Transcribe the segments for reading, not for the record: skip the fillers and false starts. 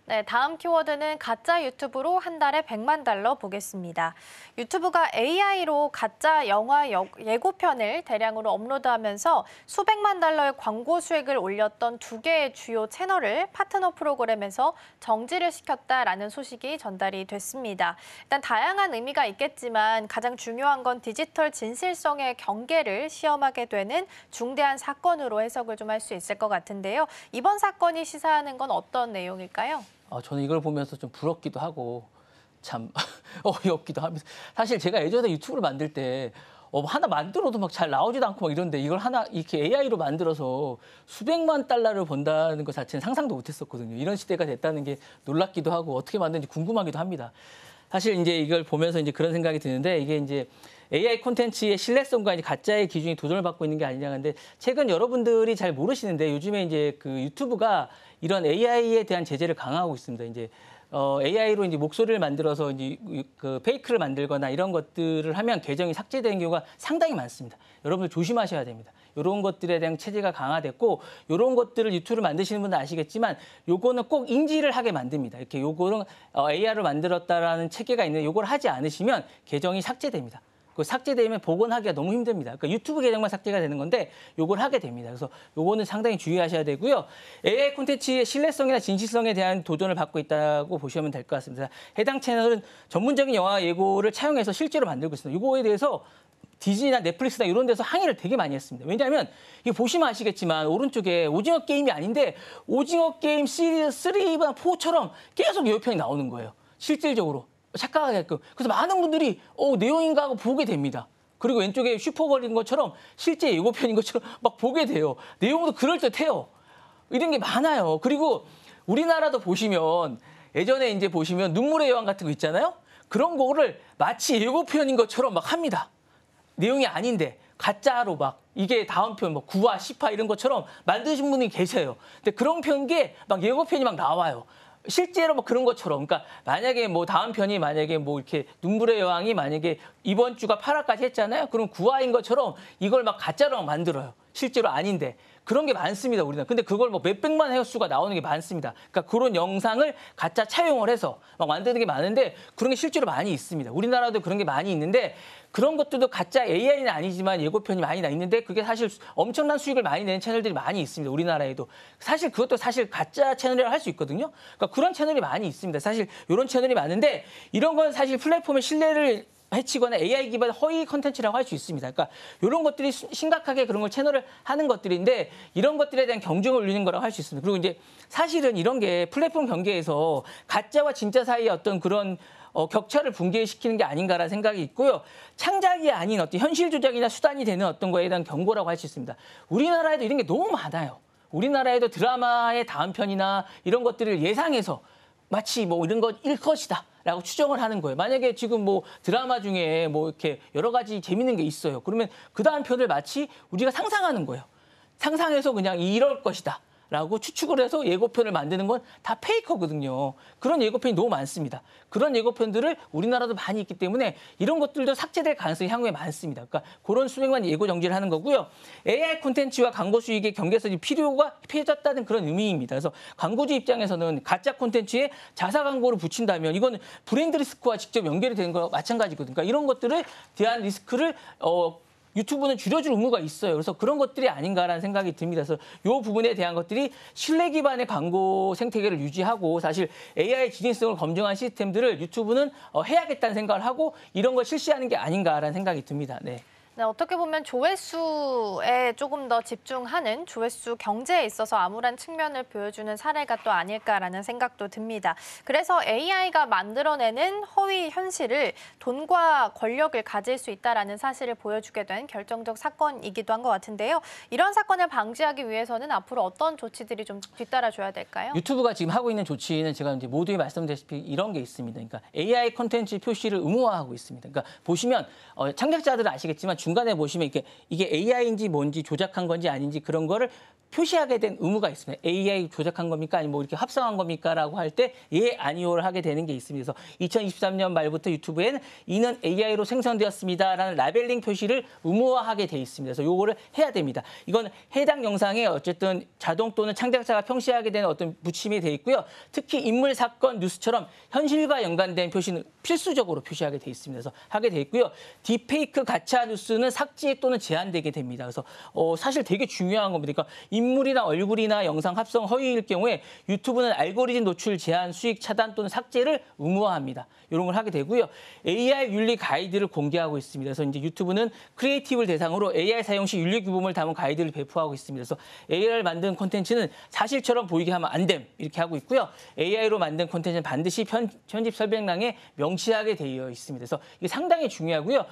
네, 다음 키워드는 가짜 유튜브로 한 달에 100만 달러 보겠습니다. 유튜브가 AI로 가짜 영화 예고편을 대량으로 업로드하면서 수백만 달러의 광고 수익을 올렸던 두 개의 주요 채널을 파트너 프로그램에서 정지를 시켰다라는 소식이 전달이 됐습니다. 일단 다양한 의미가 있겠지만 가장 중요한 건 디지털 진실성의 경계를 시험하게 되는 중대한 사건으로 해석을 좀 할 수 있을 것 같은데요. 이번 사건이 시사하는 건 어떤 내용일까요? 저는 이걸 보면서 좀 부럽기도 하고 참 어이없기도 합니다. 사실 제가 예전에 유튜브를 만들 때 하나 만들어도 막 잘 나오지도 않고 막 이런데 이걸 하나 이렇게 AI로 만들어서 수백만 달러를 번다는 것 자체는 상상도 못했었거든요. 이런 시대가 됐다는 게 놀랍기도 하고 어떻게 만드는지 궁금하기도 합니다. 사실 이제 이걸 보면서 이제 그런 생각이 드는데 이게 이제 AI 콘텐츠의 신뢰성과 이제 가짜의 기준이 도전을 받고 있는 게 아니냐. 근데 최근 여러분들이 잘 모르시는데 요즘에 이제 그 유튜브가 이런 AI에 대한 제재를 강화하고 있습니다. 이제 AI로 이제 목소리를 만들어서 이제 그 페이크를 만들거나 이런 것들을 하면 계정이 삭제되는 경우가 상당히 많습니다. 여러분들 조심하셔야 됩니다. 이런 것들에 대한 체제가 강화됐고 이런 것들을 유튜브를 만드시는 분들 아시겠지만 요거는 꼭 인지를 하게 만듭니다. 이렇게 요거는 AI로 만들었다라는 체계가 있는데 요걸 하지 않으시면 계정이 삭제됩니다. 그 삭제되면 복원하기가 너무 힘듭니다. 그러니까 유튜브 계정만 삭제가 되는 건데 요걸 하게 됩니다. 그래서 요거는 상당히 주의하셔야 되고요. AI 콘텐츠의 신뢰성이나 진실성에 대한 도전을 받고 있다고 보시면 될 것 같습니다. 해당 채널은 전문적인 영화 예고를 차용해서 실제로 만들고 있습니다. 이거에 대해서 디즈니나 넷플릭스나 이런 데서 항의를 되게 많이 했습니다. 왜냐하면 이거 보시면 아시겠지만 오른쪽에 오징어 게임이 아닌데 오징어 게임 시리즈 3나 4처럼 계속 예고편이 나오는 거예요. 실질적으로. 착각하게끔. 그래서 많은 분들이 내용인가 하고 보게 됩니다. 그리고 왼쪽에 슈퍼걸인 것처럼 실제 예고편인 것처럼 막 보게 돼요. 내용도 그럴듯해요. 이런 게 많아요. 그리고 우리나라도 보시면 예전에 이제 보시면 눈물의 여왕 같은 거 있잖아요. 그런 거를 마치 예고편인 것처럼 막 합니다. 내용이 아닌데 가짜로 막 이게 다음 편 뭐 9화, 10화 이런 것처럼 만드신 분이 계세요. 근데 그런 편게 막 예고편이 막 나와요. 실제로 뭐 그런 것처럼, 그러니까 만약에 뭐 다음 편이 만약에 뭐 이렇게 눈물의 여왕이 만약에 이번 주가 8화까지 했잖아요. 그럼 9화인 것처럼 이걸 막 가짜로 만들어요. 실제로 아닌데. 그런 게 많습니다, 우리나라. 근데 그걸 뭐 몇백만 회수가 나오는 게 많습니다. 그러니까 그런 영상을 가짜 차용을 해서 막 만드는 게 많은데 그런 게 실제로 많이 있습니다. 우리나라도 그런 게 많이 있는데 그런 것들도 가짜 AI는 아니지만 예고편이 많이 나 있는데 그게 사실 엄청난 수익을 많이 내는 채널들이 많이 있습니다. 우리나라에도. 사실 그것도 사실 가짜 채널이라고 할 수 있거든요. 그러니까 그런 채널이 많이 있습니다. 사실 이런 채널이 많은데 이런 건 사실 플랫폼의 신뢰를 해치거나 AI 기반 허위 컨텐츠라고 할 수 있습니다. 그러니까 이런 것들이 심각하게 그런 걸 채널을 하는 것들인데 이런 것들에 대한 경쟁을 올리는 거라고 할 수 있습니다. 그리고 이제 사실은 이런 게 플랫폼 경계에서 가짜와 진짜 사이의 어떤 그런 격차를 붕괴시키는 게 아닌가라는 생각이 있고요. 창작이 아닌 어떤 현실 조작이나 수단이 되는 어떤 거에 대한 경고라고 할 수 있습니다. 우리나라에도 이런 게 너무 많아요. 우리나라에도 드라마의 다음 편이나 이런 것들을 예상해서 마치 뭐 이런 것 일 것이다. 라고 추정을 하는 거예요. 만약에 지금 뭐 드라마 중에 뭐 이렇게 여러 가지 재밌는 게 있어요. 그러면 그 다음 편을 마치 우리가 상상하는 거예요. 상상해서 그냥 이럴 것이다. 라고 추측을 해서 예고편을 만드는 건 다 페이커거든요. 그런 예고편이 너무 많습니다. 그런 예고편들을 우리나라도 많이 있기 때문에 이런 것들도 삭제될 가능성이 향후에 많습니다. 그러니까 그런 수백만 예고 정지를 하는 거고요. AI 콘텐츠와 광고 수익의 경계선이 필요가 펴졌다는 그런 의미입니다. 그래서 광고주 입장에서는 가짜 콘텐츠에 자사 광고를 붙인다면 이거는 브랜드 리스크와 직접 연결이 되는 거와 마찬가지거든요. 그러니까 이런 것들을 대한 리스크를 유튜브는 줄여줄 의무가 있어요. 그래서 그런 것들이 아닌가라는 생각이 듭니다. 그래서 이 부분에 대한 것들이 신뢰 기반의 광고 생태계를 유지하고 사실 AI 진실성을 검증한 시스템들을 유튜브는 해야겠다는 생각을 하고 이런 걸 실시하는 게 아닌가라는 생각이 듭니다. 네. 네, 어떻게 보면 조회수에 조금 더 집중하는 조회수 경제에 있어서 암울한 측면을 보여주는 사례가 또 아닐까라는 생각도 듭니다. 그래서 AI가 만들어내는 허위 현실을 돈과 권력을 가질 수 있다라는 사실을 보여주게 된 결정적 사건이기도 한 것 같은데요. 이런 사건을 방지하기 위해서는 앞으로 어떤 조치들이 좀 뒤따라줘야 될까요? 유튜브가 지금 하고 있는 조치는 제가 이제 모두에 말씀드렸다시피 이런 게 있습니다. 그러니까 AI 콘텐츠 표시를 의무화하고 있습니다. 그러니까 보시면 창작자들은 아시겠지만 중간에 보시면 이게 AI인지 뭔지 조작한 건지 아닌지 그런 거를 표시하게 된 의무가 있습니다. AI 조작한 겁니까? 아니면 뭐 이렇게 합성한 겁니까? 라고 할 때 예, 아니오를 하게 되는 게 있습니다. 그래서 2023년 말부터 유튜브에는 이는 AI로 생성되었습니다라는 라벨링 표시를 의무화하게 돼 있습니다. 그래서 요거를 해야 됩니다. 이건 해당 영상에 어쨌든 자동 또는 창작자가 평시하게 되는 어떤 붙임이 돼 있고요. 특히 인물, 사건, 뉴스처럼 현실과 연관된 표시는 필수적으로 표시하게 돼 있습니다. 그래서 하게 돼 있고요. 딥페이크 가짜 뉴스는 삭제 또는 제한되게 됩니다. 그래서 사실 되게 중요한 겁니다. 그러니까 인물이나 얼굴이나 영상 합성 허위일 경우에 유튜브는 알고리즘 노출 제한, 수익 차단 또는 삭제를 의무화합니다. 이런 걸 하게 되고요. AI 윤리 가이드를 공개하고 있습니다. 그래서 이제 유튜브는 크리에이티브를 대상으로 AI 사용 시 윤리 규범을 담은 가이드를 배포하고 있습니다. 그래서 AI를 만든 콘텐츠는 사실처럼 보이게 하면 안 됨. 이렇게 하고 있고요. AI로 만든 콘텐츠는 반드시 편집 설명란에 명시하게 되어 있습니다. 그래서 이게 상당히 중요하고요.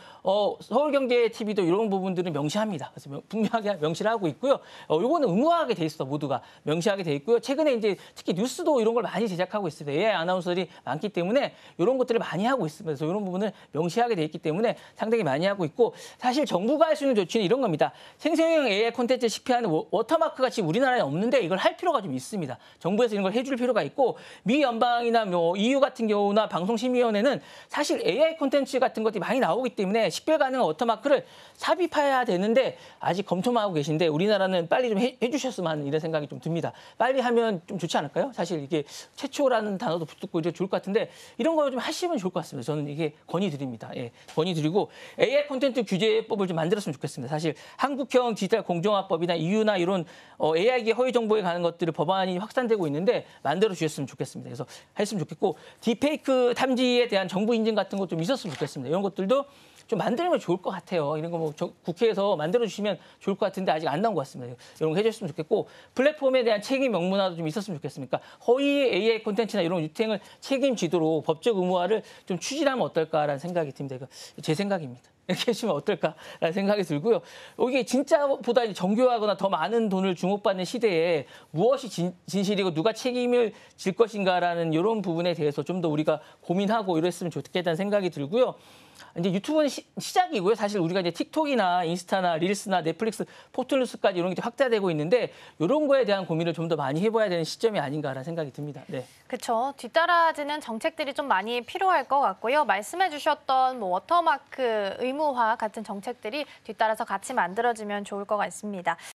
서울경제TV도 이런 부분들은 명시합니다. 그래서 분명하게 명시를 하고 있고요. 요거는 의무화하게 돼 있어 모두가 명시하게 돼 있고요. 최근에 이제 특히 뉴스도 이런 걸 많이 제작하고 있습니다. AI 아나운서들이 많기 때문에 이런 것들을 많이 하고 있습니다. 그래서 이런 부분을 명시하게 돼 있기 때문에 상당히 많이 하고 있고 사실 정부가 할 수 있는 조치는 이런 겁니다. 생성형 AI 콘텐츠를 식별하는 워터마크가 지금 우리나라에 없는데 이걸 할 필요가 좀 있습니다. 정부에서 이런 걸 해줄 필요가 있고 미 연방이나 뭐 EU 같은 경우나 방송심의위원회는 사실 AI 콘텐츠 같은 것들이 많이 나오기 때문에 식별 가능한 워터마크를 삽입해야 되는데 아직 검토만 하고 계신데 우리나라는 빨리 좀 해주셨으면 하는 이런 생각이 좀 듭니다. 빨리 하면 좀 좋지 않을까요? 사실 이게 최초라는 단어도 붙고 이래 좋을 것 같은데 이런 거 좀 하시면 좋을 것 같습니다. 저는 이게 건의드립니다. 예, 건의드리고 AI 콘텐츠 규제법을 좀 만들었으면 좋겠습니다. 사실 한국형 디지털 공정화법이나 EU나 이런 AI기 허위 정보에 관한 것들을 법안이 확산되고 있는데 만들어 주셨으면 좋겠습니다. 그래서 했으면 좋겠고 딥페이크 탐지에 대한 정부 인증 같은 것 좀 있었으면 좋겠습니다. 이런 것들도 좀 만들면 좋을 것 같아요. 이런 거 뭐 국회에서 만들어주시면 좋을 것 같은데 아직 안 나온 것 같습니다. 이런 거 해줬으면 좋겠고 플랫폼에 대한 책임 명문화도 좀 있었으면 좋겠습니까? 허위의 AI 콘텐츠나 이런 유통을 책임지도록 법적 의무화를 좀 추진하면 어떨까라는 생각이 듭니다. 이거 제 생각입니다. 이렇게 해주면 어떨까라는 생각이 들고요. 이게 진짜보다 정교하거나 더 많은 돈을 주목받는 시대에 무엇이 진실이고 누가 책임을 질 것인가라는 이런 부분에 대해서 좀 더 우리가 고민하고 이랬으면 좋겠다는 생각이 들고요. 이제 유튜브는 시작이고요. 사실 우리가 이제 틱톡이나 인스타나 릴스나 넷플릭스, 포털뉴스까지 이런 게 확대되고 있는데 이런 거에 대한 고민을 좀 더 많이 해봐야 되는 시점이 아닌가라는 생각이 듭니다. 네. 그렇죠. 뒤따라지는 정책들이 좀 많이 필요할 것 같고요. 말씀해 주셨던 뭐 워터마크 의무화 같은 정책들이 뒤따라서 같이 만들어지면 좋을 것 같습니다.